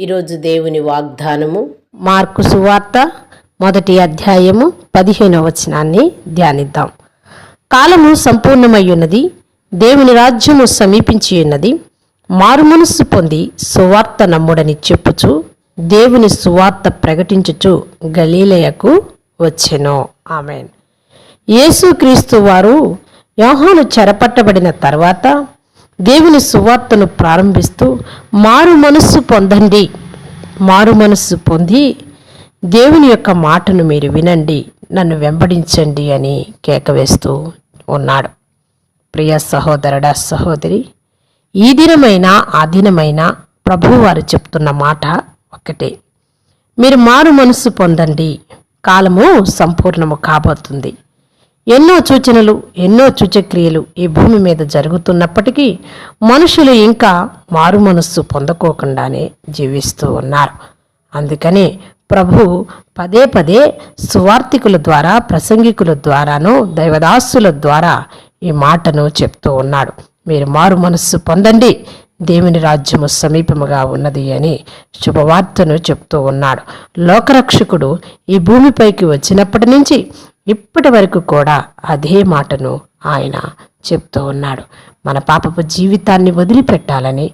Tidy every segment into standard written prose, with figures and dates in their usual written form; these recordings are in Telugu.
ఈరోజు దేవుని వాగ్దానము మార్కు సువార్త 1వ అధ్యాయము 15వ వచనాన్ని ధ్యానిద్దాం. కాలము సంపూర్ణమయ్యున్నది, దేవుని రాజ్యము సమీపించి ఉన్నది. మారుమనస్సు పొంది సువార్త నమ్ముడని చెప్పుచు దేవుని సువార్త ప్రకటించుచు గలీలయకు వచ్చెను. ఆమేన్. యేసుక్రీస్తు వారు యోహాను చెరపట్టబడిన తర్వాత దేవుని సువార్తను ప్రారంభిస్తూ మారు మనస్సు పొంది దేవుని యొక్క మాటను మీరు వినండి, నన్ను వెంబడించండి అని కేకవేస్తూ ఉన్నాడు. ప్రియ సహోదరుడా, సహోదరి, ఈ దినమైనా ఆ దినమైనా ప్రభువారు చెప్తున్న మాట ఒక్కటే, మీరు మారు మనస్సు పొందండి, కాలము సంపూర్ణము కాబోతుంది. ఎన్నో సూచనలు, ఎన్నో సూచక్రియలు ఈ భూమి మీద జరుగుతున్నప్పటికీ మనుషులు ఇంకా మారు మనస్సు పొందుకోకుండానే జీవిస్తూ ఉన్నారు. అందుకని ప్రభు పదే పదే సువార్తికుల ద్వారా, ప్రసంగికుల ద్వారాను, దైవదాసుల ద్వారా ఈ మాటను చెప్తూ ఉన్నాడు. మీరు మారు మనస్సు పొందండి, దేవుని రాజ్యము సమీపముగా ఉన్నది అని శుభవార్తను చెప్తూ ఉన్నాడు. లోకరక్షకుడు ఈ భూమిపైకి వచ్చినప్పటి నుంచి ఇప్పటి వరకు కూడా అదే మాటను ఆయన చెప్తూ ఉన్నాడు. మన పాపపు జీవితాన్ని వదిలిపెట్టాలని,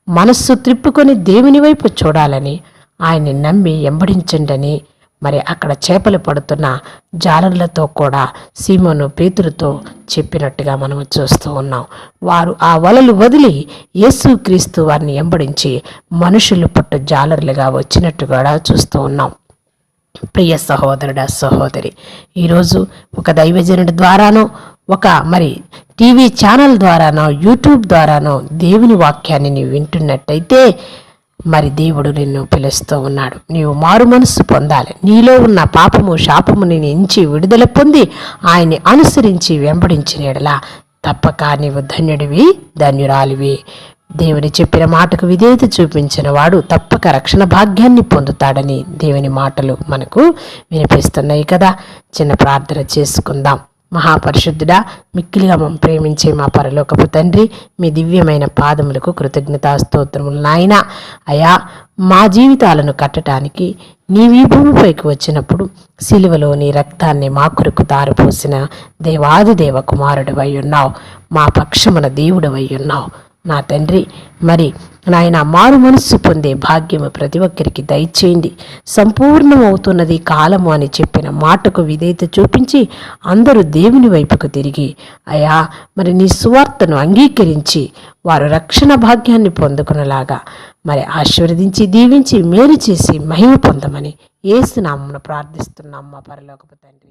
మనస్సు త్రిప్పుకొని దేవుని వైపు చూడాలని, ఆయన్ని నమ్మి వెంబడించండి. మరి అక్కడ చేపలు పడుతున్న జాలర్లతో కూడా సీమోను పేతురుతో చెప్పినట్టుగా మనం చూస్తూ ఉన్నాం. వారు ఆ వలలు వదిలి యేసుక్రీస్తు వారిని వెంబడించి మనుషులు పట్టు జాలర్లుగా వచ్చినట్టు కూడా చూస్తూ ఉన్నాం. ప్రియ సహోదరుడా, సహోదరి, ఈరోజు ఒక దైవజనుడి ద్వారానో, ఒక టీవీ ఛానల్ ద్వారానో, యూట్యూబ్ ద్వారానో దేవుని వాక్యాన్ని నీవు వింటున్నట్టయితే దేవుడు నిన్ను పిలుస్తూ ఉన్నాడు. నీవు మారు మనస్సు పొందాలి. నీలో ఉన్న పాపము, శాపము నుంచి విడుదల పొంది ఆయన్ని అనుసరించి వెంబడించిన యెడల తప్పక నీవు ధన్యుడివి, ధన్యురాలివి. దేవుని చెప్పిన మాటకు విధేయత చూపించిన వాడు తప్పక రక్షణ భాగ్యాన్ని పొందుతాడని దేవుని మాటలు మనకు వినిపిస్తున్నాయి కదా. చిన్న ప్రార్థన చేసుకుందాం. మహాపరిశుద్ధుడా, మిక్కిలిగా మమ్మల్ని ప్రేమించే మా పరలోకపు తండ్రి, మీ దివ్యమైన పాదములకు కృతజ్ఞతా స్తోత్రములు నాయన. అయా, మా జీవితాలను కట్టడానికి నీవీ భూమిపైకి వచ్చినప్పుడు సిలువలో నీ రక్తాన్ని మా కొరకు తారపోసిన దేవాది దేవ కుమారుడివై ఉన్నావు, మా పక్షమున దేవుడివై ఉన్నావు. నా తండ్రి, నాయన మారు మనస్సు పొందే భాగ్యము ప్రతి ఒక్కరికి దయచేయండి. సంపూర్ణమవుతున్నది కాలము అని చెప్పిన మాటకు విధేయత చూపించి అందరూ దేవుని వైపుకు తిరిగి అయా నీ సువార్తను అంగీకరించి వారు రక్షణ భాగ్యాన్ని పొందుకునేలాగా ఆశీర్వదించి, దీవించి, మేలు చేసి మహిమ పొందమని యేసు నామమున ప్రార్థిస్తున్నాం మా పరలోకపు తండ్రి.